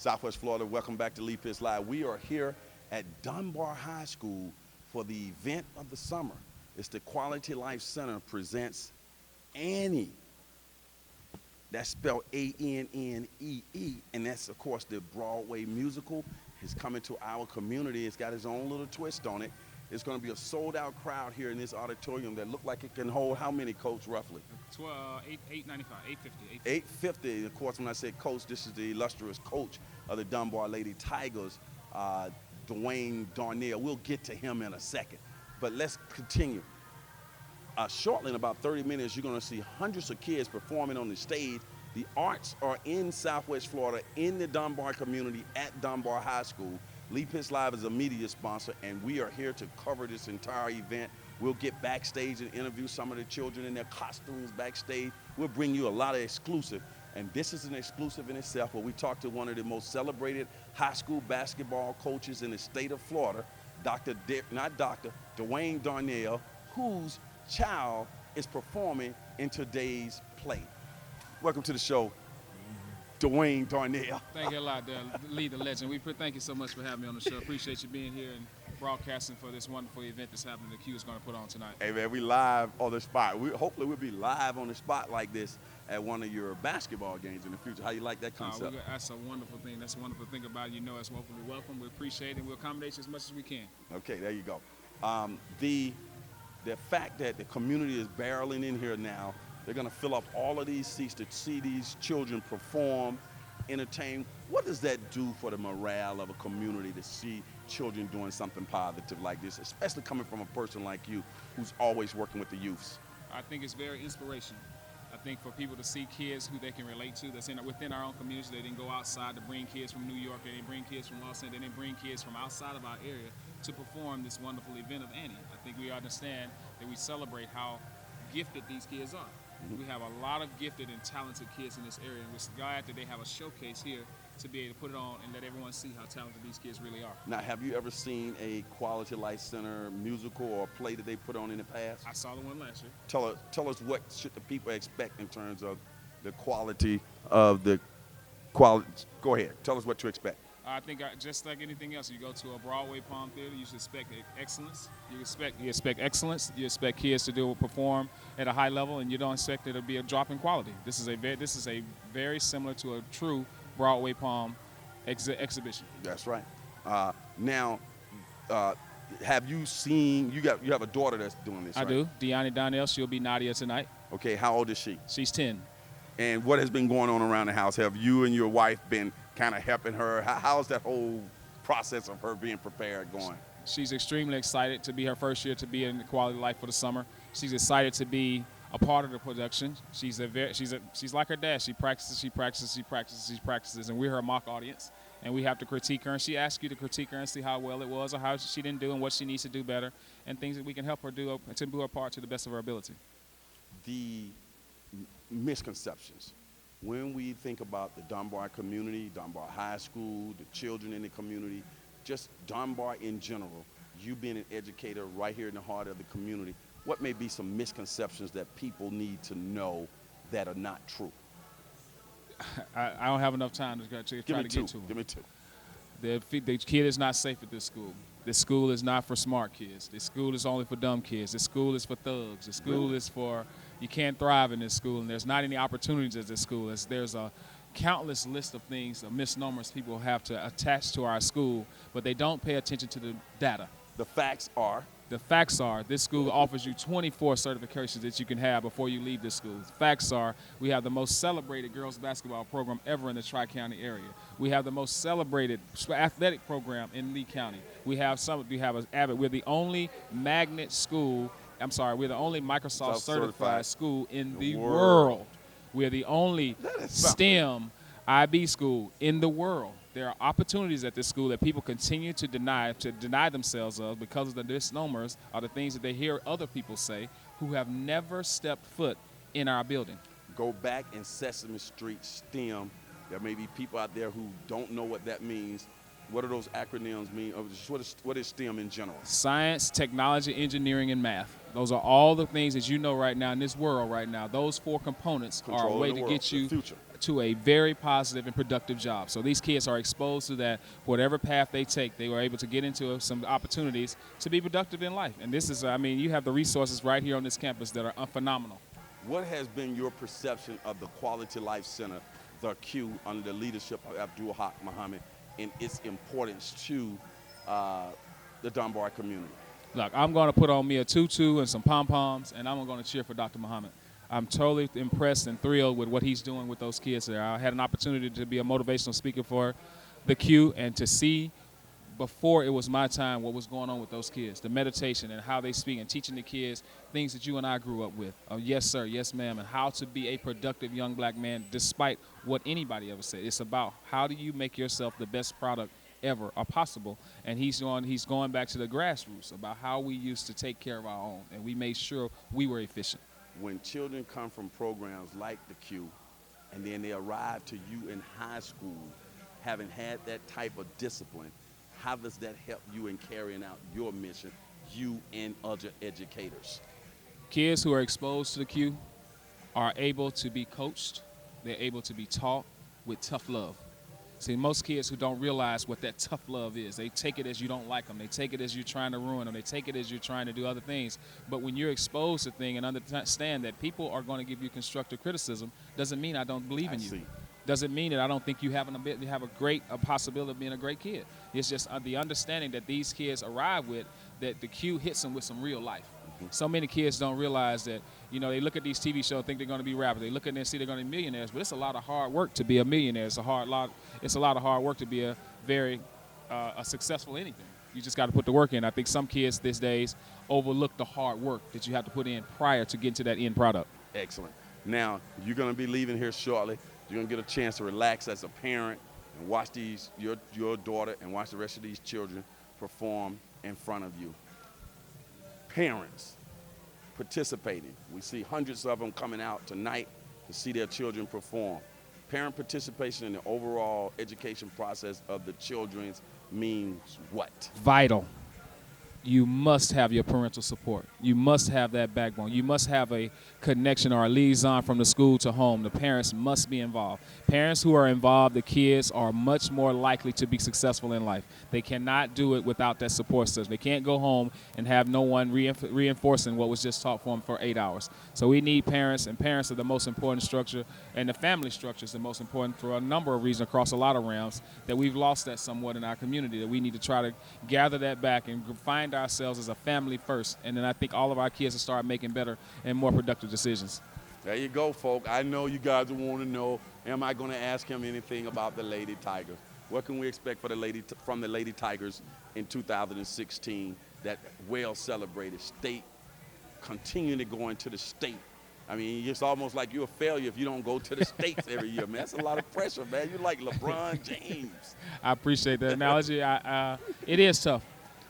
Southwest Florida, welcome back to Lee Pitts Live. We are here at Dunbar High School for the event of the summer. It's the Quality Life Center presents Annie. That's spelled A-N-N-E-E, and that's, of course, the Broadway musical. It's coming to our community. It's got its own little twist on it. It's going to be a sold-out crowd here in this auditorium that look like it can hold how many, Coach, roughly? 895, 850. 850. Of course, when I say coach, this is the illustrious coach of the Dunbar Lady Tigers, Dwayne Donnell. We'll get to him in a second. But let's continue. Shortly, in about 30 minutes, you're going to see hundreds of kids performing on the stage. The arts are in Southwest Florida, in the Dunbar community, at Dunbar High School. Lee Pitts Live is a media sponsor, and we are here to cover this entire event. We'll get backstage and interview some of the children in their costumes backstage. We'll bring you a lot of exclusive. And this is an exclusive in itself, where we talk to one of the most celebrated high school basketball coaches in the state of Florida, Dwayne Donnell, whose child is performing in today's play. Welcome to the show, Dwayne Donnell. Thank you a lot, Lee the legend. Thank you so much for having me on the show. Appreciate you being here and broadcasting for this wonderful event that's happening that Q is going to put on tonight. Hey, man, we live on the spot. Hopefully we'll be live on the spot like this at one of your basketball games in the future. How you like that concept? That's a wonderful thing. That's a wonderful thing about it. You know, it's hopefully welcome. We appreciate it. We'll accommodate you as much as we can. Okay, there you go. The fact that the community is barreling in here now, they're going to fill up all of these seats to see these children perform, entertain. What does that do for the morale of a community to see children doing something positive like this, especially coming from a person like you who's always working with the youths? I think it's very inspirational. I think for people to see kids who they can relate to that's within our own community, they didn't go outside to bring kids from New York, they didn't bring kids from Los Angeles, they didn't bring kids from outside of our area to perform this wonderful event of Annie. I think we understand that we celebrate how gifted these kids are. We have a lot of gifted and talented kids in this area, and we're glad that they have a showcase here to be able to put it on and let everyone see how talented these kids really are. Now, have you ever seen a Quality Life Center musical or play that they put on in the past? I saw the one last year. Tell us what should the people expect in terms of the quality of the quality. Go ahead. Tell us what to expect. I think just like anything else, you go to a Broadway Palm Theater, you should expect excellence. You expect excellence. You expect kids to perform at a high level, and you don't expect it to be a drop in quality. This is a very similar to a true Broadway Palm exhibition. That's right. Now, have you seen? You have a daughter that's doing this. I right? do. Dwayne Donnell. She'll be Nadia tonight. Okay. How old is she? She's 10. And what has been going on around the house? Have you and your wife been kind of helping her? How's that whole process of her being prepared going? She's extremely excited to be her first year to be in Quality Life for the summer. She's excited to be a part of the production. She's like her dad. She practices, and we're her mock audience. And we have to critique her, and she asks you to critique her and see how well it was or how she didn't do and what she needs to do better and things that we can help her do to do her part to the best of her ability. The misconceptions. When we think about the Dunbar community, Dunbar High School, the children in the community, just Dunbar in general, you being an educator right here in the heart of the community, what may be some misconceptions that people need to know that are not true? I don't have enough time to try to get to them. Give me two. The kid is not safe at this school. This school is not for smart kids. This school is only for dumb kids. This school is for thugs. This school is for, you can't thrive in this school, and there's not any opportunities at this school. There's a countless list of things, of misnomers people have to attach to our school, but they don't pay attention to the data. The facts are? The facts are this school offers you 24 certifications that you can have before you leave this school. The facts are we have the most celebrated girls basketball program ever in the Tri-County area. We have the most celebrated athletic program in Lee County. We're the only magnet school, we're the only Microsoft certified school in the world. We're the only STEM IB school in the world. There are opportunities at this school that people continue to deny themselves of because of the misnomers or the things that they hear other people say who have never stepped foot in our building. Go back in Sesame Street STEM. There may be people out there who don't know what that means. What do those acronyms mean? Or just what is STEM in general? Science, technology, engineering, and math. Those are all the things that you know right now in this world right now. Those 4 components are a way to get you to a very positive and productive job. So these kids are exposed to that. Whatever path they take, they were able to get into some opportunities to be productive in life. And this is, I mean, you have the resources right here on this campus that are phenomenal. What has been your perception of the Quality Life Center, the Q, under the leadership of Abdul Haq Muhammad, and its importance to the Dunbar community? Look, I'm going to put on me a tutu and some pom-poms, and I'm going to cheer for Dr. Muhammad. I'm totally impressed and thrilled with what he's doing with those kids there. I had an opportunity to be a motivational speaker for the Q and to see before it was my time what was going on with those kids, the meditation and how they speak and teaching the kids things that you and I grew up with. Yes, sir, yes, ma'am, and how to be a productive young black man despite what anybody ever said. It's about how do you make yourself the best product ever or possible, and he's going back to the grassroots about how we used to take care of our own, and we made sure we were efficient. When children come from programs like the Q, and then they arrive to you in high school, having had that type of discipline, how does that help you in carrying out your mission, you and other educators? Kids who are exposed to the Q are able to be coached. They're able to be taught with tough love. See, most kids who don't realize what that tough love is, they take it as you don't like them. They take it as you're trying to ruin them. They take it as you're trying to do other things. But when you're exposed to things and understand that people are going to give you constructive criticism, doesn't mean I don't believe in you. Doesn't mean that I don't think you have a possibility of being a great kid. It's just the understanding that these kids arrive with, that the Q hits them with some real life. So many kids don't realize that, you know, they look at these TV shows and think they're going to be rappers. They look at them and see they're going to be millionaires, but it's a lot of hard work to be a millionaire. It's a lot of hard work to be a very a successful anything. You just got to put the work in. I think some kids these days overlook the hard work that you have to put in prior to getting to that end product. Excellent. Now, you're going to be leaving here shortly. You're going to get a chance to relax as a parent and watch your daughter and watch the rest of these children perform in front of you. Parents participating. We see hundreds of them coming out tonight to see their children perform. Parent participation in the overall education process of the children means what? Vital. You must have your parental support. You must have that backbone. You must have a connection or a liaison from the school to home. The parents must be involved. Parents who are involved, the kids are much more likely to be successful in life. They cannot do it without that support system. They can't go home and have no one reinforcing what was just taught for them for 8 hours. So we need parents, and parents are the most important structure, and the family structure is the most important for a number of reasons across a lot of realms, that we've lost that somewhat in our community, that we need to try to gather that back and find ourselves as a family first, and then I think all of our kids will start making better and more productive decisions. There you go, folk. I know you guys will want to know, am I going to ask him anything about the Lady Tigers? What can we expect from the Lady Tigers in 2016, that well celebrated state, continuing to go into the state? I mean, it's almost like you're a failure if you don't go to the States every year, man. That's a lot of pressure, man. You're like LeBron James. I appreciate that analogy. It is tough.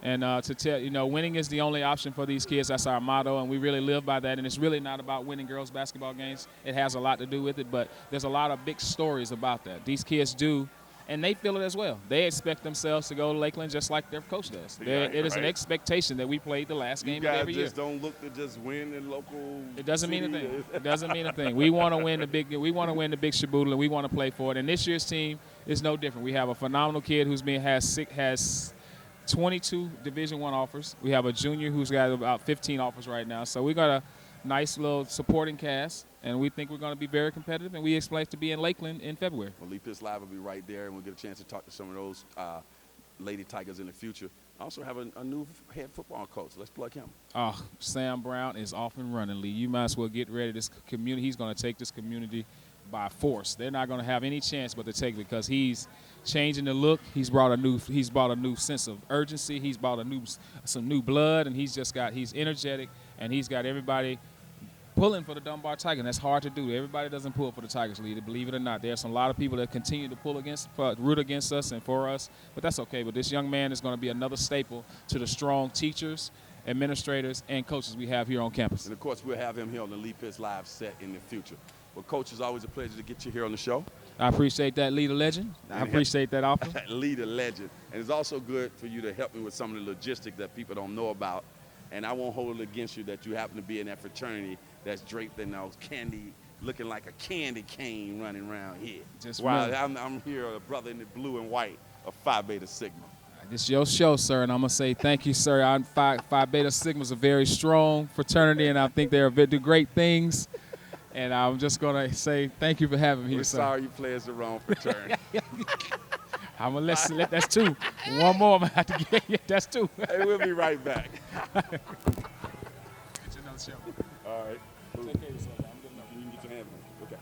And to tell, you know, winning is the only option for these kids. That's our motto, and we really live by that. And it's really not about winning girls' basketball games. It has a lot to do with it, but there's a lot of big stories about that. These kids do, and they feel it as well. They expect themselves to go to Lakeland just like their coach does. It is an expectation that we played the last game of every year. You guys just don't look to just win in local. It doesn't mean a thing. It doesn't mean a thing. We want to win the big. We want to win the big Shaboodle, and we want to play for it. And this year's team is no different. We have a phenomenal kid has 22 Division I offers. We have a junior who's got about 15 offers right now. So we got a nice little supporting cast, and we think we're going to be very competitive, and we expect to be in Lakeland in February. Well, Lee Pitts Live will be right there, and we'll get a chance to talk to some of those Lady Tigers in the future. I also have a new head football coach. Let's plug him. Sam Brown is off and running, Lee. You might as well get ready. This community, he's going to take this community by force. They're not going to have any chance but to take it, because he's changing the look. He's brought a new sense of urgency. He's brought some new blood, and he's energetic, and he's got everybody pulling for the Dunbar Tigers. And that's hard to do. Everybody doesn't pull for the Tigers, Lee. Believe it or not, there's a lot of people that continue to root against us and for us, but that's okay. But this young man is going to be another staple to the strong teachers, administrators, and coaches we have here on campus. And of course, we'll have him here on the Lee Pitts Live set in the future. Well, Coach, it's always a pleasure to get you here on the show. I appreciate that, leader legend. I appreciate that offer. Leader legend. And it's also good for you to help me with some of the logistics that people don't know about. And I won't hold it against you that you happen to be in that fraternity that's draped in those candy, looking like a candy cane running around here. Just while really. I'm here, a brother in the blue and white of Phi Beta Sigma. This is your show, sir, and I'm going to say thank you, sir. Phi Beta Sigma is a very strong fraternity, and I think they do great things. And I'm just going to say thank you for having me here, We're sir. sorry you play as the wrong fraternity. I'm going to let that's two. One more I'm going to have to get. Yeah, that's two. Hey, we'll be right back. It's another show. All right. Take care of yourself. I'm good enough. You can get your hands on it. Okay.